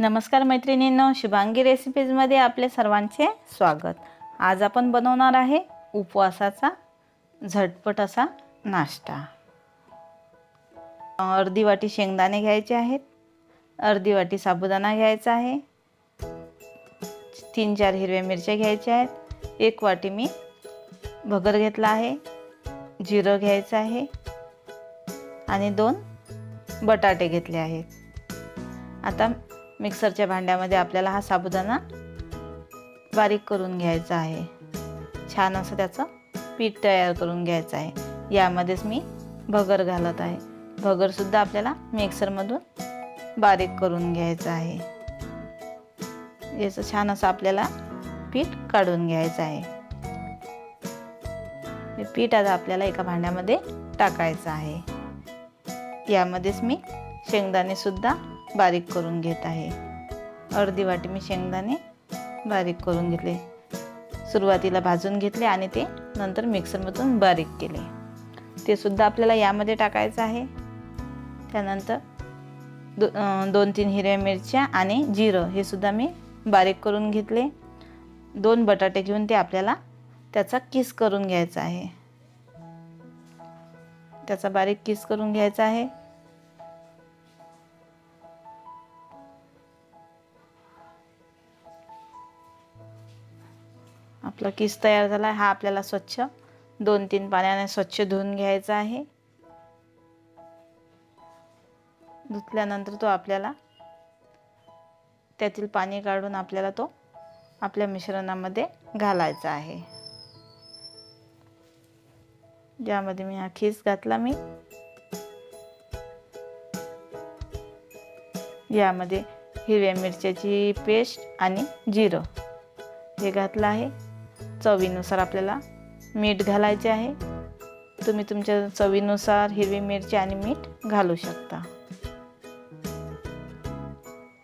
नमस्कार मैत्रिणींनो, शुभांगी रेसिपीजमध्ये आपले सर्वांचे स्वागत। आज आपण बनवणार आहे उपवासाचा झटपट असा नाश्ता। अर्धी वाटी शेंगदाणे घ्यायचे आहेत, अर्धी वाटी साबुदाणा घ्यायचा आहे, 3-4 हिरव्या मिरच्या घ्यायच्या आहेत, 1 वाटी मी भगर घेतला आहे, जिरं घ्यायचं आहे आणि 2 बटाटे घेतले आहेत। आता मिक्सरच्या भांड्यामध्ये आपल्याला हा साबुदाणा बारीक करून घ्यायचा आहे। छान असं त्याचं पीठ तयार करून घ्यायचं आहे। यामध्येच मी भगर घालत आहे। भगर सुद्धा आपल्याला मिक्सरमधून बारीक करून घ्यायचं आहे। याचं छान असं आपल्याला पीठ काढून घ्यायचं आहे। हे पीठ आता आपल्याला एका भांड्यामध्ये टाकायचं आहे। यामध्येच मी शेंगदाणे सुद्धा बारीक करून घेत आहे। अर्धी वाटी मी शेंगदाणे बारीक करून घेतले। सुरुवातीला भाजून घेतले आणि ते नंतर मिक्सरमधून बारीक केले। ते सुद्धा आपल्याला यामध्ये टाकायचं आहे। त्यानंतर 2-3 हिरव्या मिरच्या आणि जिरं हे सुद्धा मी बारीक करून घेतले। 2 बटाटे घेऊन ते आपल्याला त्याचा किस करून घ्यायचा आहे। त्याचा बारीक किस करून घ्यायचा आहे। आपला किस तयार झाला आहे। हा आपल्याला स्वच्छ 2-3 पाण्याने स्वच्छ धुवून घ्यायचा आहे। धुतल्यानंतर तो आपल्याला त्यातील पाणी काढून आपल्याला तो आपल्या मिश्रणामध्ये घालायचा आहे। ज्यामध्ये मी हा खीस घातला मी यामध्ये हिरव्या मिरच्याची पेस्ट आणि जिरं हे घातलं आहे। चवीनुसार आपल्याला मीठ घालायचे आहे। तुम्ही तुमच्या चवीनुसार हिरवी मिरची आणि मीठ घालू शकता।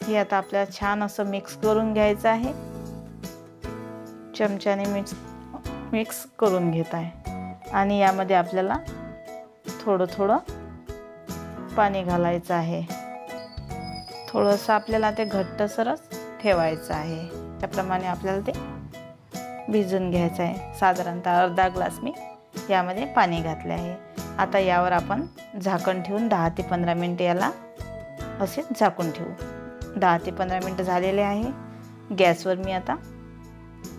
हे आता आपल्याला छान असं मिक्स करून घ्यायचं आहे। चमच्याने मिक्स करून घेत आहे आणि यामध्ये आपल्याला थोडं पाणी घालायचं आहे। थोडंसं आपल्याला ते घट्टसरच ठेवायचं आहे। त्याप्रमाणे आपल्याला ते भिजून घ्यायचं आहे। साधारणतः अर्धा ग्लास मी यामध्ये पाणी घातले आहे। आता यावर आपण झाकण ठेवून 10 ते 15 मिनिटे याला असे झाकून ठेवू। 10 ते 15 मिनिट झालेले आहे। गॅसवर मी आता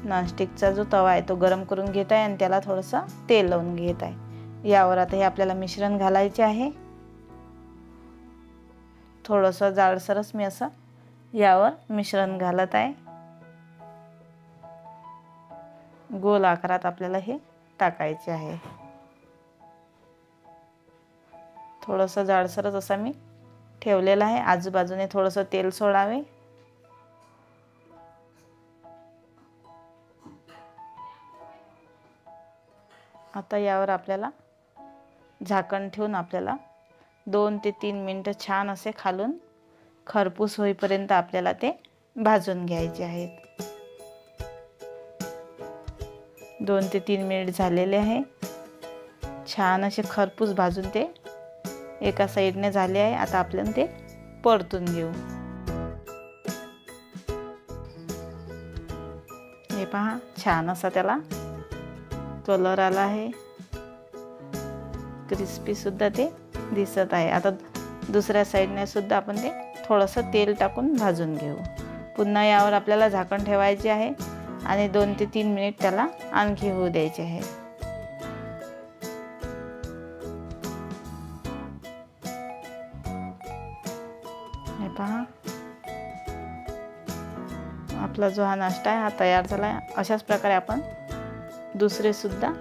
नॉनस्टिकचा जो तवा आहे तो गरम करून घेत आहे आणि त्याला थोडंसं तेल लावून घेत आहे। यावर आता हे आपल्याला मिश्रण घालायचे आहे। थोडंसं जाडसरच मी असं यावर मिश्रण घालत आहे। गोल आकारात आपल्याला हे टाकायचे आहे। थोडंसं जाडसरच असा मी ठेवलेला आहे। आजूबाजूने थोडंसं तेल सोडावे। आता यावर आपल्याला झाकण ठेवून आपल्याला 2 ते 3 मिनिटं छान असे खालून खरपूस होईपर्यंत आपल्याला ते भाजून घ्यायचे आहेत। 2 ते 3 मिनिट झालेले आहे। छान असे खरपूस भाजून ते एका साईडने झाले आहे। आता आपण ते परतून घेऊ। हे पहा, छान असा त्याला कलर आला आहे। क्रिस्पी सुद्धा ते दिसत आहे। आता दुसऱ्या साईडने सुद्धा आपण ते थोडंसं तेल टाकून भाजून घेऊ। पुन्हा यावर आपल्याला झाकण ठेवायचे आहे आणि 2 ते 3 मिनिट त्याला आणखी होऊ द्यायचे आहे। हे पहा, आपला जो हा नाश्ता आहे हा तयार झाला आहे। अशाच प्रकारे आपण दुसरे सुद्धा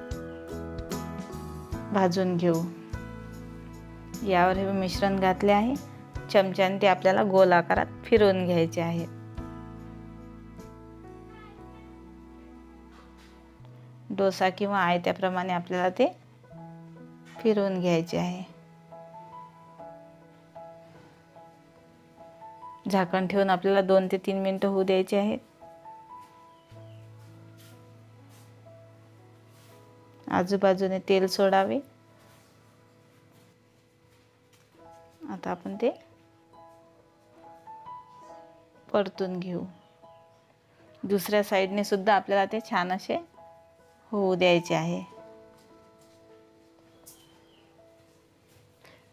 भाजून घेऊ। यावर हे मिश्रण घातले आहे। चमच्याने ते आपल्याला गोल आकारात फिरवून घ्यायचे आहे। डोसा किंवा आयत्याप्रमाणे आपल्याला ते फिरवून घ्यायचे आहे। झाकण ठेवून आपल्याला 2 ते 3 मिनिटं होऊ द्यायचे आहेत। आजूबाजूने तेल सोडावे। आता आपण ते परतून घेऊ। दुसऱ्या साईडने सुद्धा आपल्याला ते छान असे होऊ द्यायचे आहे।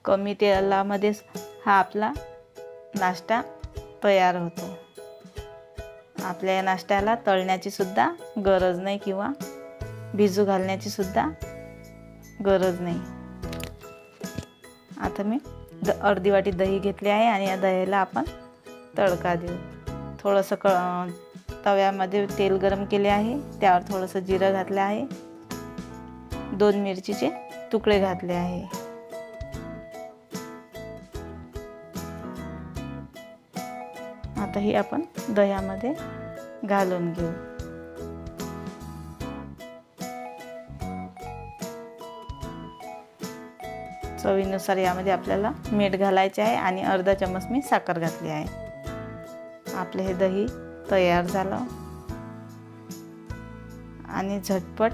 कमी तेलामध्ये हा आपला नाश्ता तयार होतो। आपल्या या नाश्त्याला तळण्याची सुद्धा गरज नाही किंवा भिजू घालण्याची सुद्धा गरज नाही। आता मी अर्धी वाटी दही घेतली आहे आणि या दह्याला आपण तडका देऊ। थोडंसं तव्यामध्ये तेल गरम केले आहे, त्यावर थोडंसं जिरं घातलं आहे, 2 मिरचीचे तुकडे घातले आहे। आता ही आपण दह्यामध्ये घालून घेऊ। चवीनुसार यामध्ये आपल्याला मीठ घालायचे आहे आणि अर्धा चमच मी साखर घातली आहे। आपले हे दही तयार झालं आणि झटपट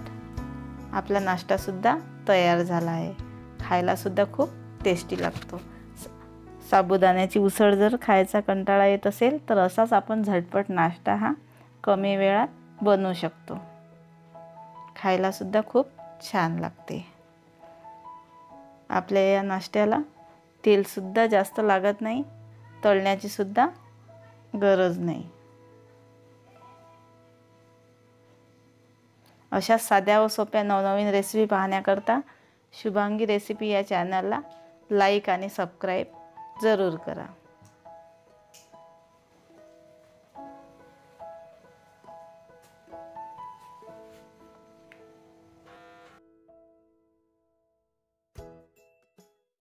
आपला नाश्ता सुद्धा तयार झाला आहे। खायला सुद्धा खूप टेस्टी लागतो। साबुदाण्याची उसळ जर खायचा कंटाळा येत असेल तर असाच आपण झटपट नाश्ता हा कमी वेळात बनवू शकतो। खायला सुद्धा खूप छान लागते। आपल्या या नाश्त्याला तेल सुद्धा जास्त लागत नाही, तळण्याची सुद्धा गरज नाही। अशा साध्या व सोप्या नवनवीन रेसिपी पाहण्याकरता शुभांगी रेसिपी या चॅनलला लाईक आणि सबस्क्राईब जरूर करा।